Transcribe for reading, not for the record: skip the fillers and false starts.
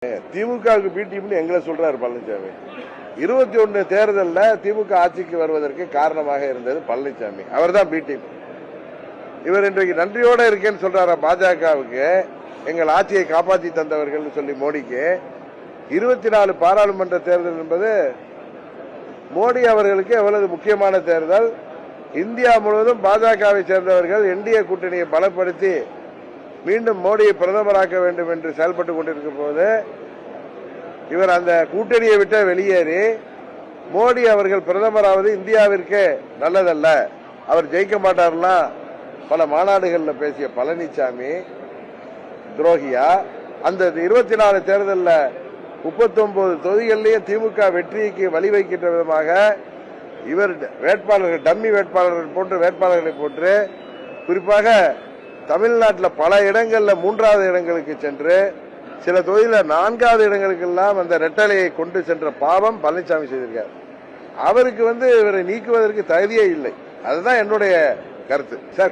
திமுகவுக்கு பி டீம்னு எங்களை சொல்றாரு பழனிசாமி. 21 தேர்தலில் திமுக ஆட்சிக்கு வருவதற்கு காரணமாக இருந்தது பழனிசாமி. அவர் தான் பி டீம். இவர் இன்றைக்கு நன்றியோட இருக்கேன்னு சொல்றாரா பாஜகவுக்கு, எங்கள் ஆட்சியை காப்பாற்றி தந்தவர்கள் சொல்லி மோடிக்கு. 24 பாராளுமன்ற தேர்தல் என்பது மோடி அவர்களுக்கு எவ்வளவு முக்கியமான தேர்தல். இந்தியா முழுவதும் பாஜகவை சேர்ந்தவர்கள் என்டிஏ கூட்டணியை பலப்படுத்தி மீண்டும் மோடியை பிரதமராக்க வேண்டும் என்று செயல்பட்டுக் கொண்டிருக்கும் போது இவர் அந்த கூட்டணியை விட்டு வெளியேறி மோடி அவர்கள் பிரதமராவது இந்தியாவிற்கு நல்லதல்ல, அவர் ஜெயிக்க மாட்டார்லாம் பல மாநாடுகளில் பேசிய பழனிசாமி துரோகியா. அந்த 24 தேர்தலில் 39 தொகுதிகளிலேயே திமுக வெற்றிக்கு வழிவகுக்கின்ற விதமாக இவர் வேட்பாளர்கள், டம்மி வேட்பாளர்கள் போன்ற வேட்பாளர்களை போன்று, குறிப்பாக தமிழ்நாட்டில் பல இடங்களில் 3வது இடங்களுக்கு சென்று சில தொகுதியில் 4வது இடங்களுக்கெல்லாம் அந்த ரெட்டலையை கொண்டு சென்ற பாவம் பழனிசாமி செய்திருக்கார். அவருக்கு இவரை நீக்குவதற்கு தகுதியே இல்லை. அதுதான் என்னுடைய கருத்து சார்.